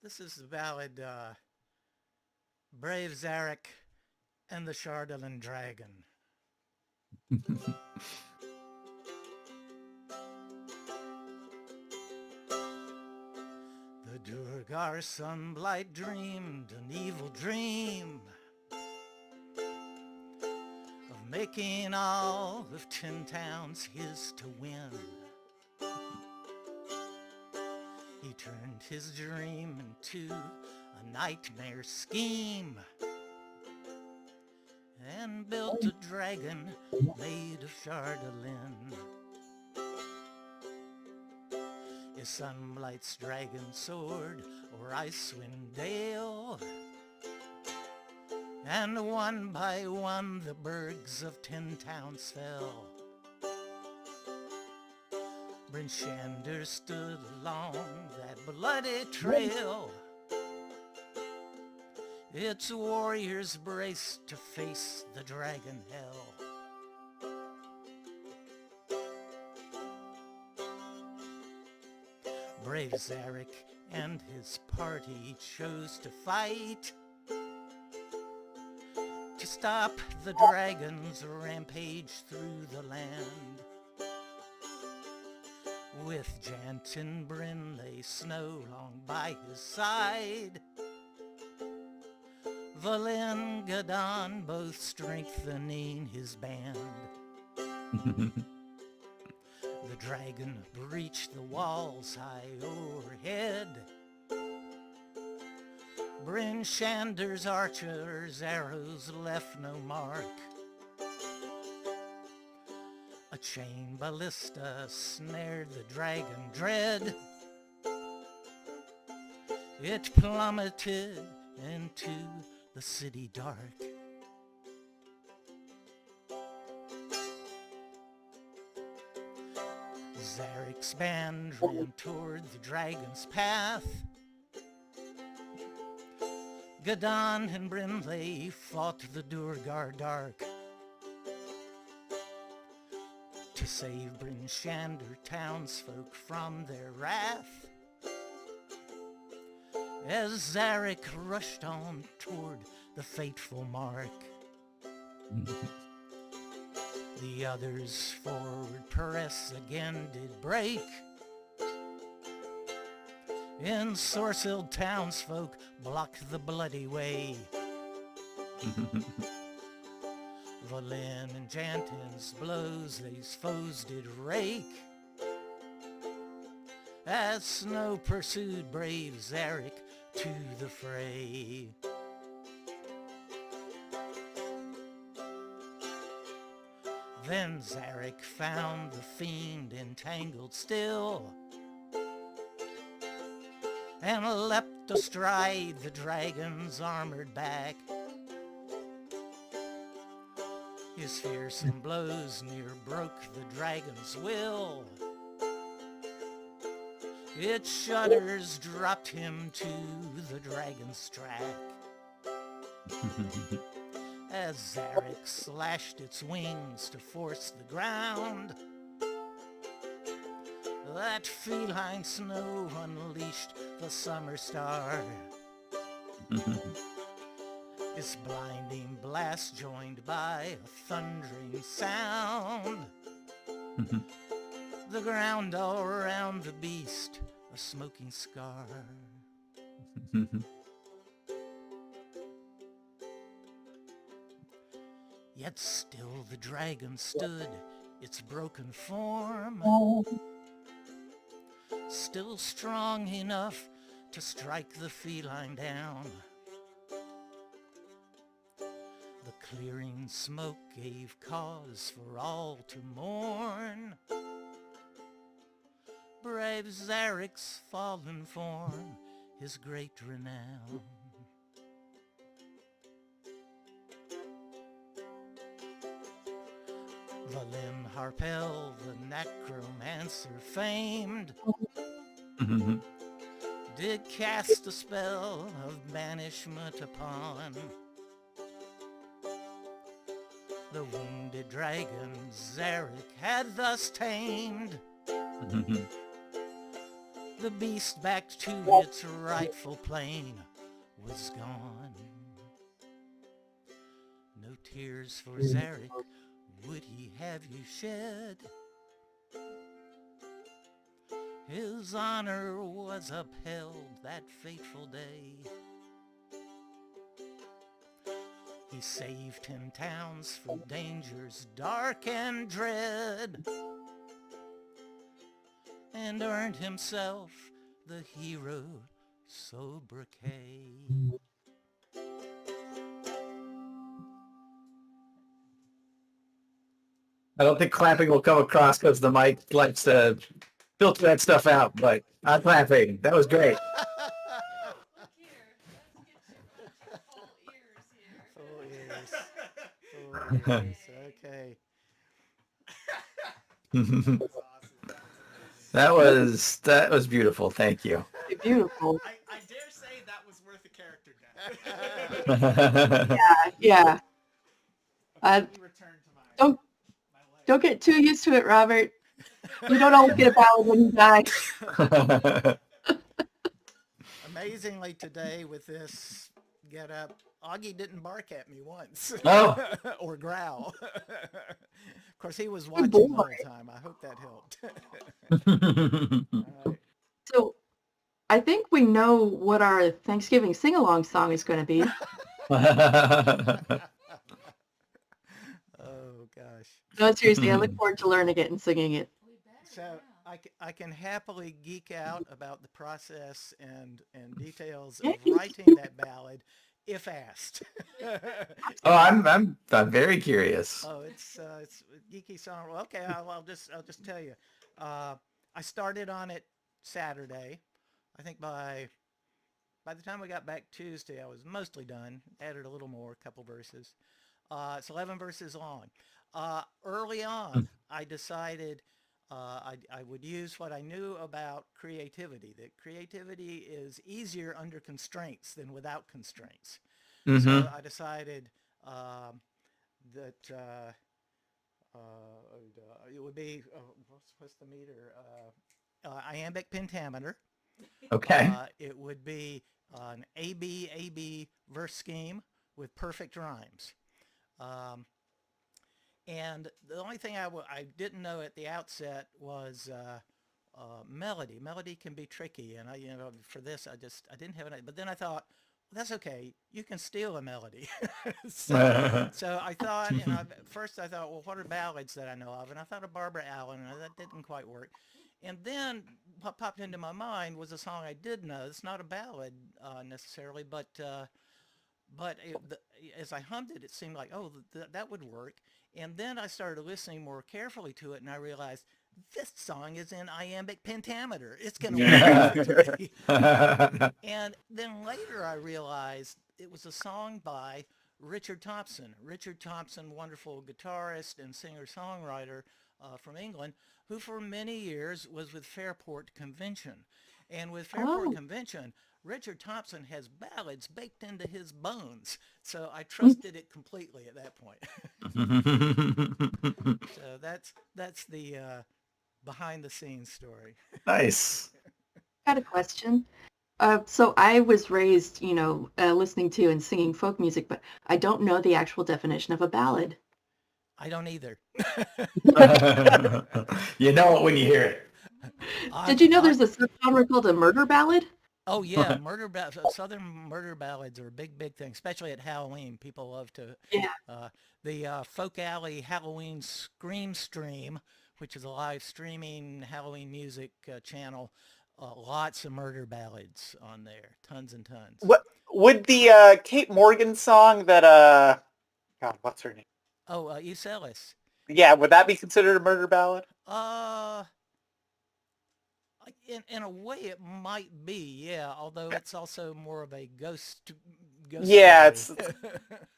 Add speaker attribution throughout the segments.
Speaker 1: This is the ballad, Brave Zarric and the Chardalyn Dragon. The duergar Sunblight dreamed an evil dream of making all of 10 towns his to win. He turned his dream into a nightmare scheme and built a dragon made of Chardalyn. Is Sunblight's dragon soared or Icewind Dale? And one by one the burgs of 10 towns fell. Bryn Shander stood along that bloody trail. Its warriors braced to face the dragon hell. Brave Zarric and his party chose to fight to stop the dragon's rampage through the land. With Jant and Bryn lay snow long by his side, Valin Gadon both strengthening his band. The dragon breached the walls high overhead. Bryn Shander's archers' arrows left no mark. A chain ballista snared the dragon dread. It plummeted into the city dark. Zarric's band ran toward the dragon's path. Gadon and Brynley fought the duergar dark. To save Bryn Shander townsfolk from their wrath, as Zarric rushed on toward the fateful mark. The others' forward press again did break. Ensorcelled townsfolk blocked the bloody way. Valin and Jantin's blows these foes did rake, as snow pursued brave Zarric to the fray. Then Zarric found the fiend entangled still, and leapt astride the dragon's armored back. His fearsome blows near broke the dragon's will. Its shudders dropped him to the dragon's track. As Zarric slashed its wings to force the ground, that feline snow unleashed the summer star. Its blinding blast joined by a thundering sound. The ground all around the beast a smoking scar. Yet still the dragon stood its broken form, still strong enough to strike the feline down. The clearing smoke gave cause for all to mourn. Brave Zarric's fallen form, his great renown. Valin Harpel, the necromancer famed, did cast a spell of banishment upon the wounded dragon Zarric had thus tamed. The beast back to its rightful plane was gone. No tears for Zarric would he have you shed. His honor was upheld that fateful day. He saved 10 towns from dangers dark and dread, and earned himself the hero sobriquet.
Speaker 2: I don't think clapping will come across because the mic likes to filter that stuff out, but I'm clapping. That was great.
Speaker 1: Full ears. Okay.
Speaker 2: That was beautiful. Thank you.
Speaker 3: Beautiful.
Speaker 4: I dare say that was worth a character death.
Speaker 3: Yeah.
Speaker 4: Let me return to my
Speaker 3: Don't get too used to it, Robert. You don't always get a ballad when you die.
Speaker 1: Amazingly today with this get up, Augie didn't bark at me once.
Speaker 2: Oh.
Speaker 1: Or growl. Of course, he was watching the whole time. I hope that helped. All right.
Speaker 3: So I think we know what our Thanksgiving sing-along song is going to be.
Speaker 1: Oh, gosh.
Speaker 3: No, seriously, I look forward to learning it and singing it.
Speaker 1: So I can happily geek out about the process and details of writing that ballad if asked.
Speaker 2: Oh, I'm very curious.
Speaker 1: Oh, it's a geeky song. Well, okay, I'll just tell you. I started on it Saturday. I think by the time we got back Tuesday, I was mostly done. Added a little more, a couple verses. It's 11 verses long. Early on, I decided I would use what I knew about creativity, that creativity is easier under constraints than without constraints.
Speaker 2: Mm-hmm.
Speaker 1: So I decided that it would be, what's the meter? Iambic pentameter.
Speaker 2: Okay.
Speaker 1: It would be an A-B verse scheme with perfect rhymes. And the only thing I didn't know at the outset was melody. Melody can be tricky, and for this I didn't have it. But then I thought, well, that's okay. You can steal a melody. so I thought, first I thought, well, what are ballads that I know of? And I thought of Barbara Allen, and that didn't quite work. And then what popped into my mind was a song I did know. It's not a ballad necessarily, but as I hummed it, it seemed like, oh, that would work. And then I started listening more carefully to it, and I realized this song is in iambic pentameter. It's going to work. And then later I realized it was a song by Richard Thompson. Richard Thompson, wonderful guitarist and singer-songwriter from England, who for many years was with Fairport Convention. And with Fairport Convention, Richard Thompson has ballads baked into his bones. So I trusted it completely at that point. So that's the behind-the-scenes story.
Speaker 2: Nice.
Speaker 3: I got a question. So I was raised, listening to and singing folk music, but I don't know the actual definition of a ballad.
Speaker 1: I don't either.
Speaker 2: You know it when you hear it.
Speaker 3: Did you know there's a subgenre called a murder ballad?
Speaker 1: Oh yeah, Southern murder ballads are a big thing, especially at Halloween. People love to.
Speaker 3: Yeah.
Speaker 1: The Folk Alley Halloween Scream Stream, which is a live streaming Halloween music channel, lots of murder ballads on there, tons and tons.
Speaker 4: What would the Kate Morgan song that God, what's her name?
Speaker 1: Oh, East Ellis.
Speaker 4: Yeah, would that be considered a murder ballad?
Speaker 1: In a way it might be, yeah, although it's also more of a ghost
Speaker 4: yeah,
Speaker 1: story.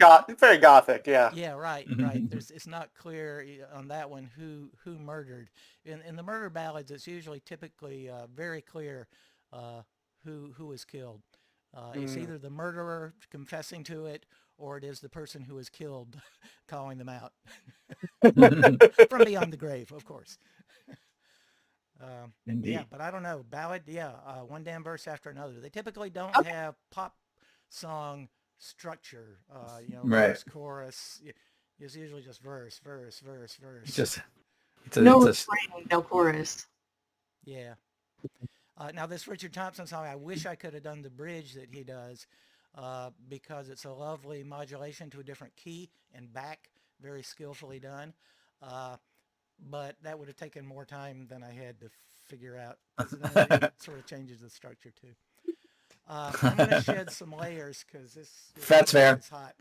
Speaker 4: it's very gothic, yeah.
Speaker 1: Yeah, right. It's not clear on that one who murdered. In the murder ballads, it's usually typically very clear who was killed. It's either the murderer confessing to it, or it is the person who was killed calling them out. From beyond the grave, of course.
Speaker 2: Indeed.
Speaker 1: Yeah, but I don't know. Ballad, yeah, one damn verse after another. They typically don't
Speaker 3: Okay.
Speaker 1: have pop song structure,
Speaker 2: Right.
Speaker 1: verse, chorus. It's usually just verse, verse, verse, verse.
Speaker 2: It's just
Speaker 3: No
Speaker 2: it's
Speaker 3: refrain, no chorus.
Speaker 1: Yeah. Now this Richard Thompson song, I wish I could have done the bridge that he does, because it's a lovely modulation to a different key and back, very skillfully done. But that would have taken more time than I had to figure out. 'Cause then it sort of changes the structure too. I'm going to shed some layers because this
Speaker 2: That's fair.
Speaker 1: is hot.